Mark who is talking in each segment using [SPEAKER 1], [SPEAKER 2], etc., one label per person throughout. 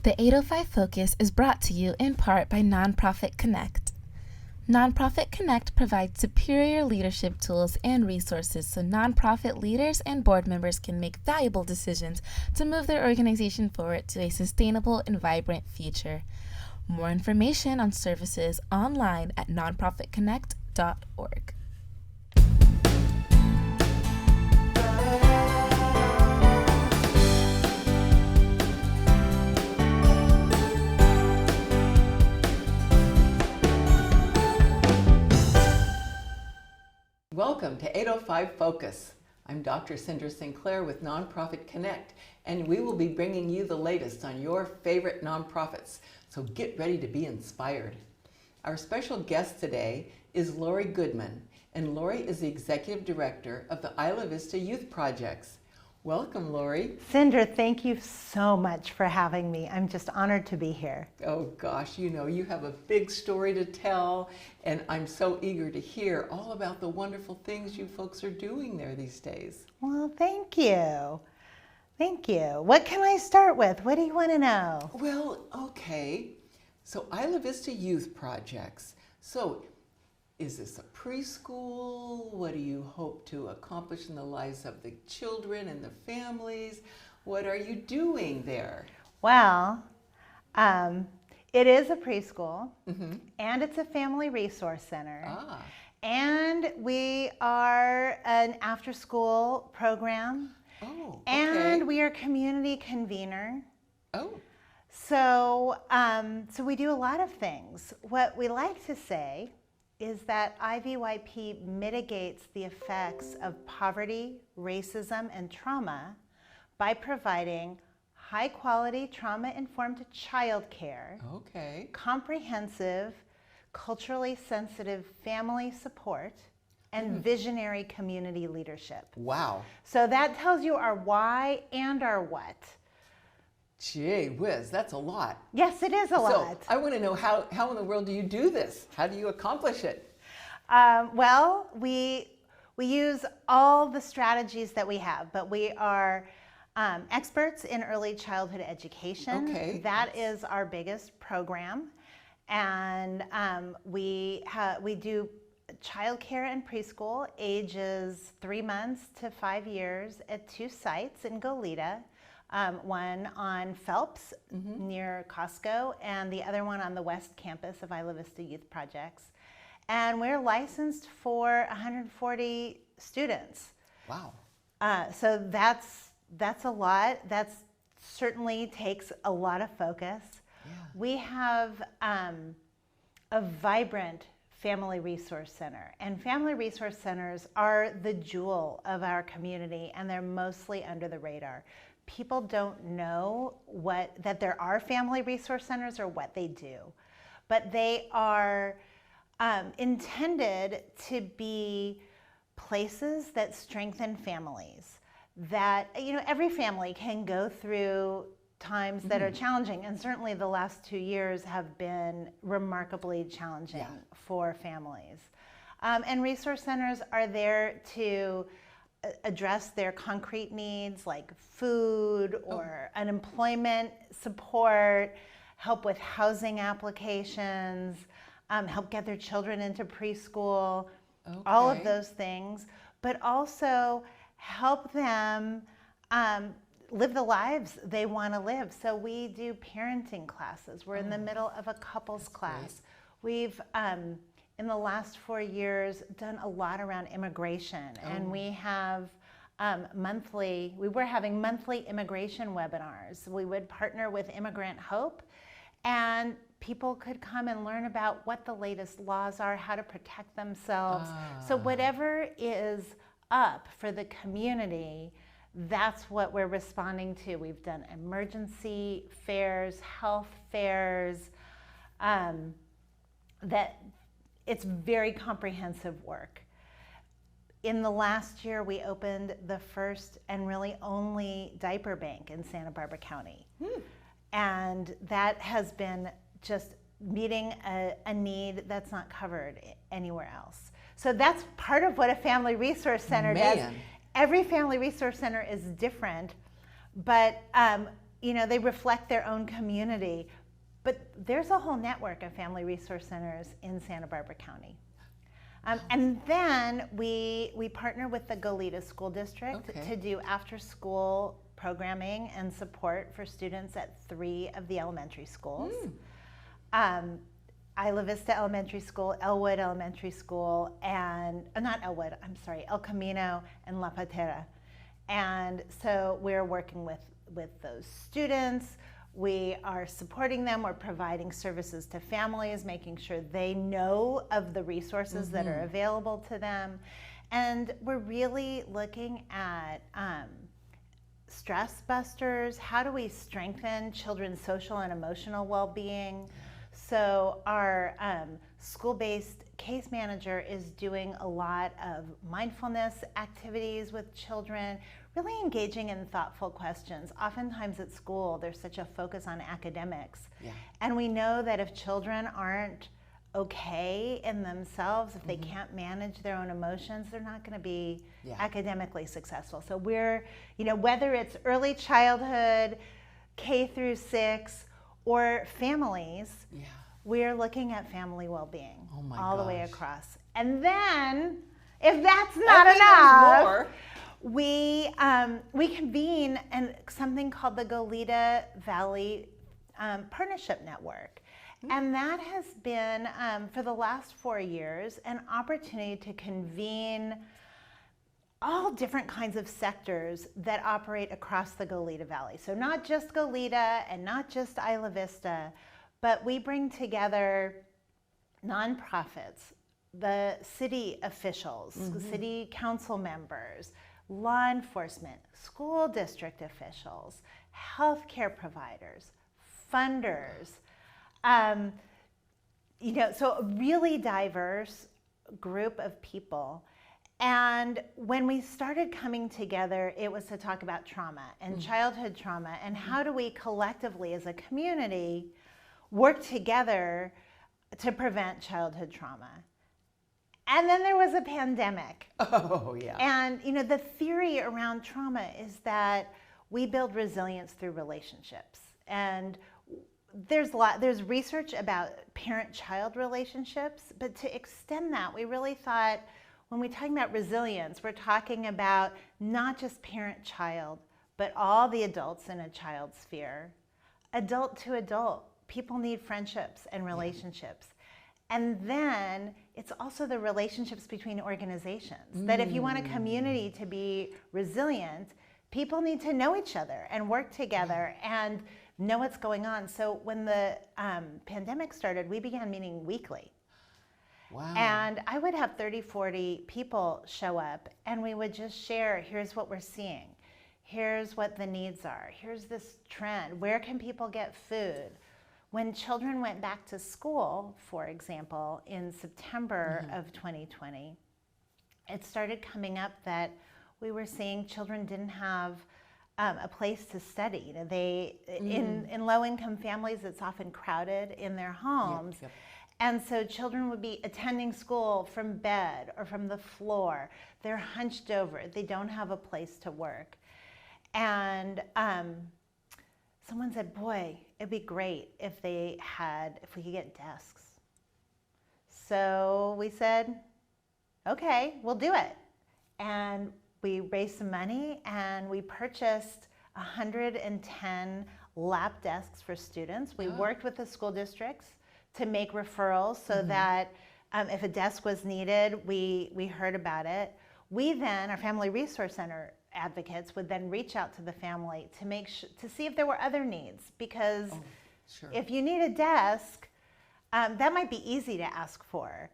[SPEAKER 1] The 805 Focus is brought to you in part by Nonprofit Connect. Nonprofit Connect provides superior leadership tools and resources so nonprofit leaders and board members can make valuable decisions to move their organization forward to a sustainable and vibrant future. More information on services online at nonprofitconnect.org.
[SPEAKER 2] Welcome to 805 Focus. I'm Dr. Cindra Sinclair with Nonprofit Connect, and we will be bringing you the latest on your favorite nonprofits, so get ready to be inspired. Our special guest today is Lori Goodman, and Lori is the Executive Director of the Isla Vista Youth Projects. Welcome, Lori.
[SPEAKER 3] Cindra, thank you so much for having me. I'm just honored to be here.
[SPEAKER 2] Oh gosh, you know, you have a big story to tell, and I'm so eager to hear all about the wonderful things you folks are doing there these days.
[SPEAKER 3] Well, thank you. Thank you. What can I start with? What do you want to know?
[SPEAKER 2] Well, okay. So Isla Vista Youth Projects. So is this a preschool? What do you hope to accomplish in the lives of the children and the families? What are you doing there?
[SPEAKER 3] Well, it is a preschool, and it's a family resource center. And we are an after-school program.
[SPEAKER 2] Oh, okay.
[SPEAKER 3] And we are community convener.
[SPEAKER 2] Oh.
[SPEAKER 3] So we do a lot of things. What we like to say is that IVYP mitigates the effects of poverty, racism, and trauma by providing high-quality, trauma-informed childcare, comprehensive, culturally sensitive family support, and visionary community leadership.
[SPEAKER 2] Wow.
[SPEAKER 3] So that tells you our why and our what.
[SPEAKER 2] Gee whiz, that's a lot.
[SPEAKER 3] Yes, it is a lot.
[SPEAKER 2] So I want to know how in the world do you do this? How do you accomplish it?
[SPEAKER 3] Well, we use all the strategies that we have, but we are experts in early childhood education.
[SPEAKER 2] Okay.
[SPEAKER 3] That is our biggest program. And we do childcare and preschool ages 3 months to 5 years at 2 sites in Goleta. One on Phelps near Costco, and the other one on the west campus of Isla Vista Youth Projects. And we're licensed for 140 students.
[SPEAKER 2] Wow.
[SPEAKER 3] So that's a lot. That certainly takes a lot of focus.
[SPEAKER 2] Yeah.
[SPEAKER 3] We have a vibrant family resource center, and family resource centers are the jewel of our community, and they're mostly under the radar. People don't know that there are family resource centers or what they do, but they are intended to be places that strengthen families. That, you know, every family can go through times that are challenging, and certainly the last 2 years have been remarkably challenging for families. And resource centers are there to address their concrete needs like food or unemployment support, help with housing applications, help get their children into preschool, all of those things, but also help them live the lives they want to live. So we do parenting classes. We're in the middle of a couples class. We've in the last 4 years done a lot around immigration, and we have we were having monthly immigration webinars. We would partner with Immigrant Hope, and people could come and learn about what the latest laws are, how to protect themselves. So whatever is up for the community, that's what we're responding to. We've done emergency fairs, health fairs, it's very comprehensive work. In the last year, we opened the first and really only diaper bank in Santa Barbara County. And that has been just meeting a need that's not covered anywhere else. So that's part of what a family resource center does. Every family resource center is different, but they reflect their own community. But there's a whole network of family resource centers in Santa Barbara County. And then we partner with the Goleta School District to do after-school programming and support for students at 3 of the elementary schools. Isla Vista Elementary School, Elwood Elementary School, and not Elwood, I'm sorry, El Camino and La Patera. And so we're working with those students. We are supporting them. We're providing services to families, making sure they know of the resources that are available to them. And we're really looking at stress busters. How do we strengthen children's social and emotional well-being? So our school-based case manager is doing a lot of mindfulness activities with children, really engaging in thoughtful questions. Oftentimes at school, there's such a focus on academics. And we know that if children aren't okay in themselves, if they can't manage their own emotions, they're not going to be academically successful. So we're, whether it's early childhood, K through 6, or families, we're looking at family well-being all the way across. And then, if that's not enough, we convene something called the Goleta Valley Partnership Network. And that has been, for the last 4 years, an opportunity to convene all different kinds of sectors that operate across the Goleta Valley. So not just Goleta and not just Isla Vista, but we bring together nonprofits, the city officials, city council members, law enforcement, school district officials, healthcare providers, funders, so a really diverse group of people. And when we started coming together, it was to talk about trauma and childhood trauma and how do we collectively as a community work together to prevent childhood trauma. And then there was a pandemic. And the theory around trauma is that we build resilience through relationships. And there's research about parent-child relationships, but to extend that, we really thought when we're talking about resilience, we're talking about not just parent-child, but all the adults in a child's sphere. Adult to adult, people need friendships and relationships. And then it's also the relationships between organizations, that if you want a community to be resilient, people need to know each other and work together and know what's going on. So when the pandemic started, we began meeting weekly. And I would have 30, 40 people show up and we would just share, here's what we're seeing. Here's what the needs are. Here's this trend. Where can people get food? When children went back to school, for example, in September of 2020, it started coming up that we were seeing children didn't have a place to study. In low-income families, it's often crowded in their homes. And so children would be attending school from bed or from the floor. They're hunched over. They don't have a place to work. And someone said, boy, it'd be great if we could get desks. So we said, okay, we'll do it. And we raised some money and we purchased 110 lap desks for students. We worked with the school districts to make referrals so that if a desk was needed, we heard about it. We then, our Family Resource Center advocates, would then reach out to the family to see if there were other needs. Because if you need a desk, that might be easy to ask for.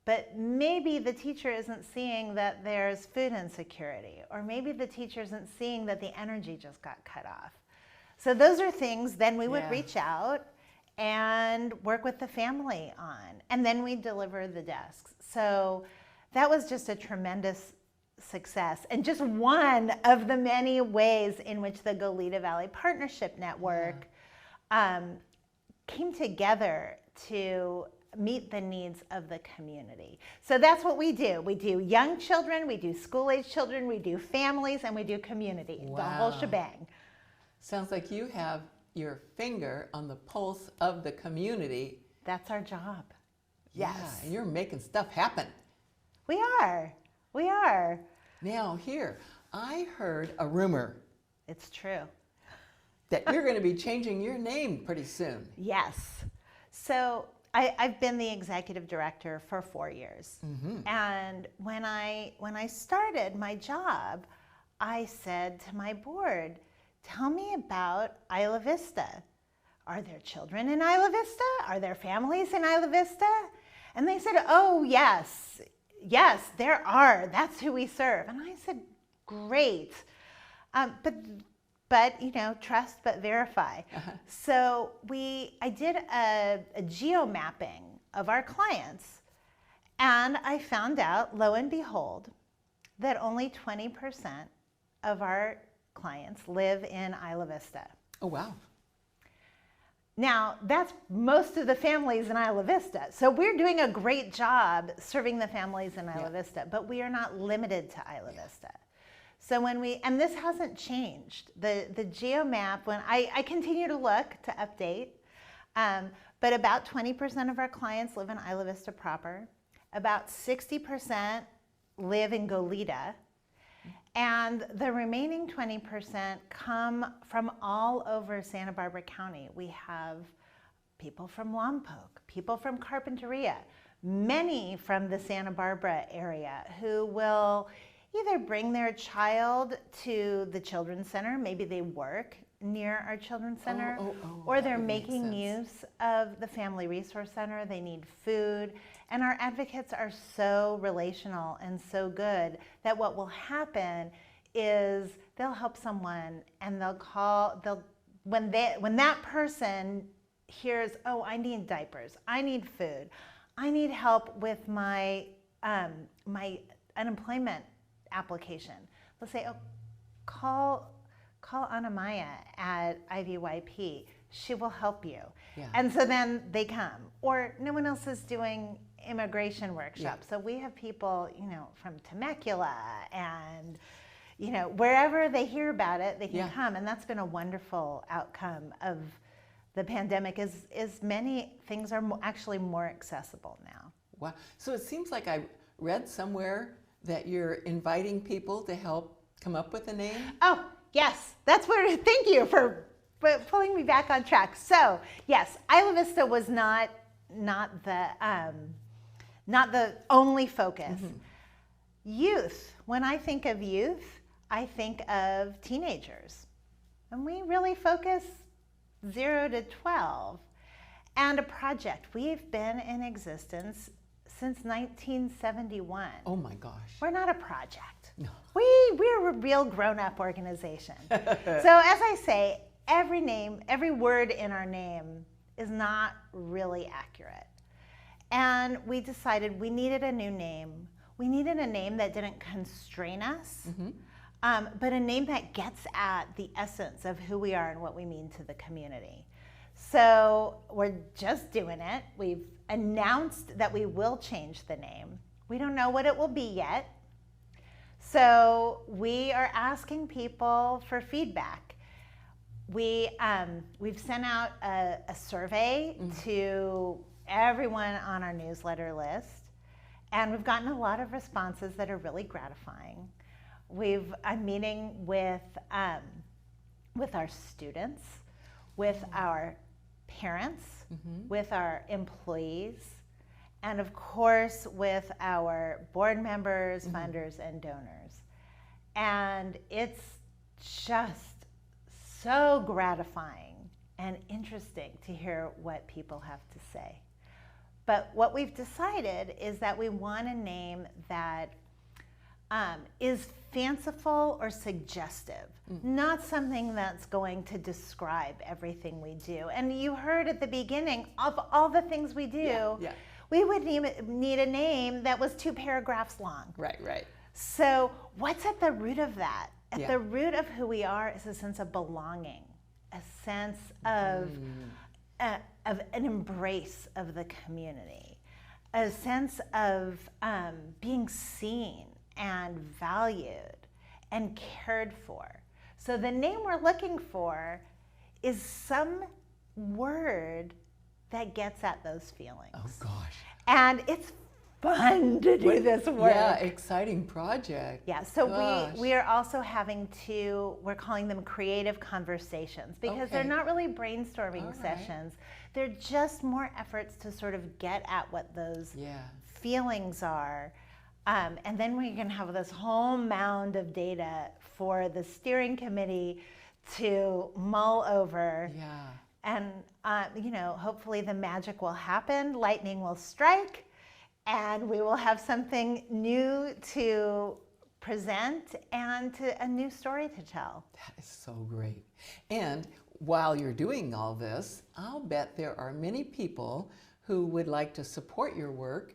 [SPEAKER 3] But maybe the teacher isn't seeing that there's food insecurity, or maybe the teacher isn't seeing that the energy just got cut off. So those are things then we would reach out and work with the family on, and then we deliver the desks. So that was just a tremendous success, and just one of the many ways in which the Goleta Valley Partnership Network came together to meet the needs of the community. So that's what we do. We do young children, we do school-age children, we do families, and we do community, the whole shebang.
[SPEAKER 2] Sounds like you have your finger on the pulse of the community.
[SPEAKER 3] That's our job.
[SPEAKER 2] Yeah,
[SPEAKER 3] Yes.
[SPEAKER 2] and you're making stuff happen.
[SPEAKER 3] We are. We are.
[SPEAKER 2] Now here, I heard a rumor
[SPEAKER 3] It's true.
[SPEAKER 2] that you're going to be changing your name pretty soon.
[SPEAKER 3] Yes. So I've been the executive director for 4 years. And when I started my job, I said to my board, tell me about Isla Vista. Are there children in Isla Vista? Are there families in Isla Vista? And they said, oh, yes, there are. That's who we serve. And I said, great. But you know, trust but verify. So I did a geo-mapping of our clients, and I found out, lo and behold, that only 20% of our clients live in Isla Vista.
[SPEAKER 2] Oh, wow.
[SPEAKER 3] Now, that's most of the families in Isla Vista. So we're doing a great job serving the families in Isla Vista, but we are not limited to Isla Vista. So and this hasn't changed. The GeoMap, when I continue to look to update, but about 20% of our clients live in Isla Vista proper. About 60% live in Goleta. And the remaining 20% come from all over Santa Barbara County. We have people from Lompoc, people from Carpinteria, many from the Santa Barbara area who will either bring their child to the Children's Center, maybe they work near our Children's Center, or they're making use of the Family Resource Center, they need food. And our advocates are so relational and so good that what will happen is they'll help someone and when that person hears, oh, I need diapers, I need food, I need help with my unemployment application. They'll say, oh, call Anna Maya at IVYP. She will help you. Yeah. And so then they come. Or no one else is doing immigration workshops. Yeah. So we have people, from Temecula and, wherever they hear about it, they can come. And that's been a wonderful outcome of the pandemic is many things are actually more accessible now.
[SPEAKER 2] Wow. So it seems like I read somewhere that you're inviting people to help come up with a name.
[SPEAKER 3] Oh, yes. That's where, thank you for pulling me back on track. So yes, Isla Vista was not the only focus. Youth, when I think of youth, I think of teenagers. And we really focus 0 to 12. And a project. We've been in existence since 1971.
[SPEAKER 2] Oh my gosh.
[SPEAKER 3] We're not a project.
[SPEAKER 2] No.
[SPEAKER 3] We're a real grown-up organization. So as I say, every word in our name is not really accurate. And we decided we needed a new name. We needed a name that didn't constrain us, but a name that gets at the essence of who we are and what we mean to the community. So we're just doing it. We've announced that we will change the name. We don't know what it will be yet. So we are asking people for feedback. We've sent out a survey to everyone on our newsletter list, and we've gotten a lot of responses that are really gratifying. I'm meeting with our students, with our parents, with our employees, and of course with our board members, funders, and donors. And it's just so gratifying and interesting to hear what people have to say. But what we've decided is that we want a name that is fanciful or suggestive, not something that's going to describe everything we do. And you heard at the beginning of all the things we do, we would need a name that was 2 paragraphs long.
[SPEAKER 2] Right.
[SPEAKER 3] So what's at the root of that? At the root of who we are is a sense of belonging, a sense of an embrace of the community, a sense of being seen and valued and cared for. So the name we're looking for is some word that gets at those feelings.
[SPEAKER 2] Oh gosh.
[SPEAKER 3] And it's fun to do this work.
[SPEAKER 2] Yeah, exciting project.
[SPEAKER 3] Yeah, so
[SPEAKER 2] Gosh.
[SPEAKER 3] we are also having we're calling them creative conversations, because they're
[SPEAKER 2] Okay.
[SPEAKER 3] not really brainstorming
[SPEAKER 2] All right.
[SPEAKER 3] sessions. They're just more efforts to sort of get at what those
[SPEAKER 2] Yeah.
[SPEAKER 3] feelings are. And then we can have this whole mound of data for the steering committee to mull over.
[SPEAKER 2] Yeah.
[SPEAKER 3] And, hopefully the magic will happen, lightning will strike, and we will have something new to present and a new story to tell.
[SPEAKER 2] That is so great. And while you're doing all this, I'll bet there are many people who would like to support your work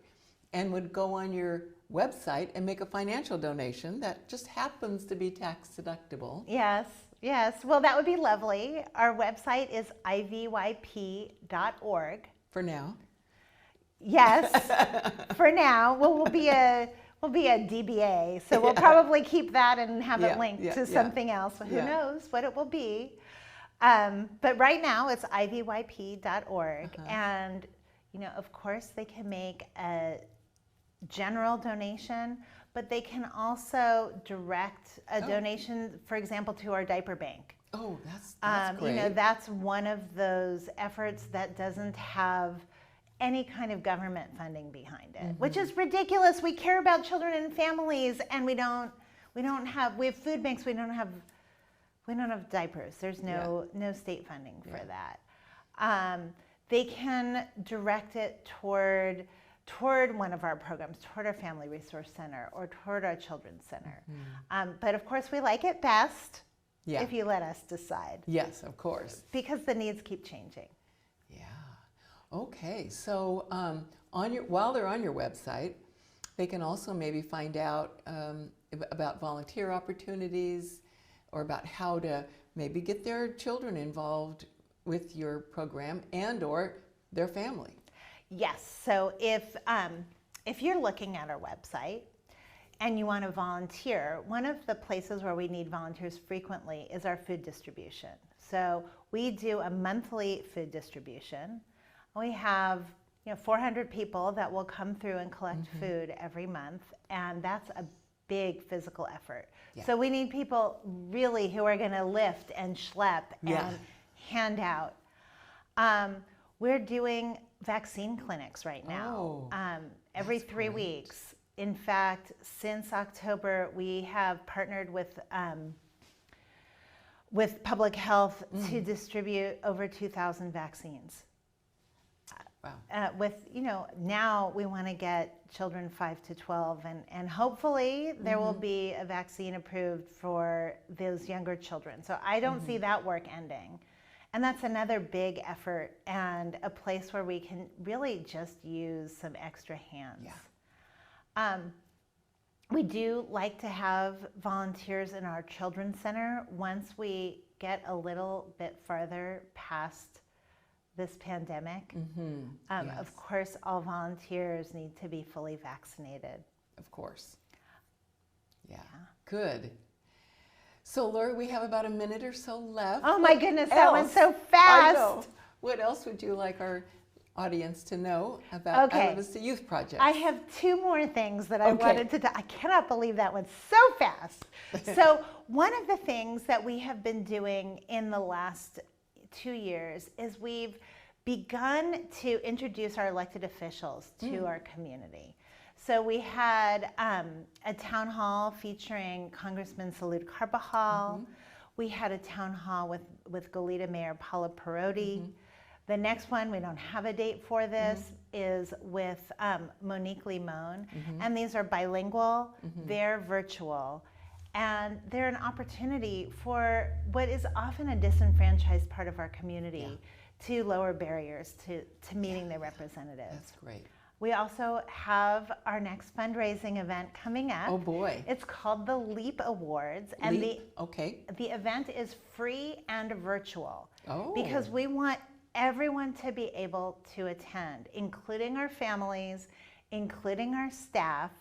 [SPEAKER 2] and would go on your website and make a financial donation that just happens to be tax deductible.
[SPEAKER 3] Yes. Well, that would be lovely. Our website is ivyp.org.
[SPEAKER 2] For now.
[SPEAKER 3] Yes, for now. Well, we'll be a DBA, so we'll probably keep that and have it linked to something else. Who knows what it will be? But right now it's ivyp.org, and of course they can make a general donation, but they can also direct a donation, for example, to our diaper bank.
[SPEAKER 2] Oh, that's great.
[SPEAKER 3] That's one of those efforts that doesn't have any kind of government funding behind it, which is ridiculous. We care about children and families, and we have food banks. We don't have diapers. There's no state funding for that. They can direct it toward one of our programs, toward our Family Resource Center or toward our Children's Center. But of course, we like it best if you let us decide.
[SPEAKER 2] Yes, of course.
[SPEAKER 3] Because the needs keep changing.
[SPEAKER 2] Yeah. Okay. So while they're on your website, they can also maybe find out about volunteer opportunities, or about how to maybe get their children involved with your program and or their family.
[SPEAKER 3] Yes. So if you're looking at our website and you want to volunteer, one of the places where we need volunteers frequently is our food distribution. So we do a monthly food distribution. We have 400 people that will come through and collect food every month, and that's a big physical effort. Yeah. So we need people really who are going to lift and schlep and hand out. We're doing vaccine clinics right now, every 3 weeks. In fact, since October, we have partnered with public health to distribute over 2,000 vaccines. Wow. Now we want to get children 5 to 12, and hopefully there will be a vaccine approved for those younger children. So I don't see that work ending. And that's another big effort and a place where we can really just use some extra hands. Yeah. We do like to have volunteers in our Children's Center once we get a little bit farther past this pandemic. Of course, all volunteers need to be fully vaccinated.
[SPEAKER 2] Of course. Yeah. Good. So, Lori, we have about a minute or so left.
[SPEAKER 3] Oh my goodness, that went so fast.
[SPEAKER 2] I know. What else would you like our audience to know about Isla Vista Youth Project?
[SPEAKER 3] I have 2 more things that I wanted to I cannot believe that went so fast. So one of the things that we have been doing in the last 2 years is we've begun to introduce our elected officials to our community. So we had a town hall featuring Congressman Salud Carbajal. We had a town hall with Goleta Mayor Paula Perotti. The next one, we don't have a date for this, is with Monique Limon. And these are bilingual, they're virtual. And they're an opportunity for what is often a disenfranchised part of our community to lower barriers to meeting their representatives.
[SPEAKER 2] That's great.
[SPEAKER 3] We also have our next fundraising event coming up.
[SPEAKER 2] Oh boy.
[SPEAKER 3] It's called the LEAP Awards. And the event is free and virtual. Because we want everyone to be able to attend, including our families, including our staff.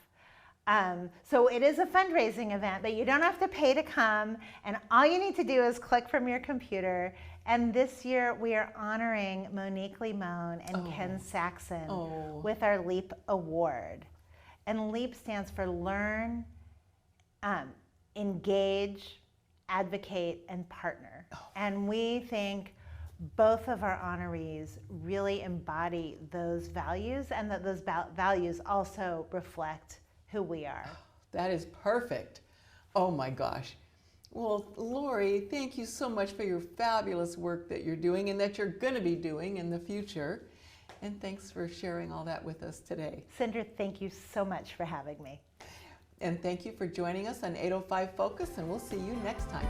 [SPEAKER 3] So it is a fundraising event, but you don't have to pay to come. And all you need to do is click from your computer. And this year we are honoring Monique Limon and Ken Saxon with our LEAP Award. And LEAP stands for Learn, Engage, Advocate, and Partner. And we think both of our honorees really embody those values, and that those values also reflect who we are.
[SPEAKER 2] That is perfect. Oh my gosh. Well, Lori, thank you so much for your fabulous work that you're doing and that you're going to be doing in the future. And thanks for sharing all that with us today.
[SPEAKER 3] Cinder, thank you so much for having me.
[SPEAKER 2] And thank you for joining us on 805 Focus, and we'll see you next time.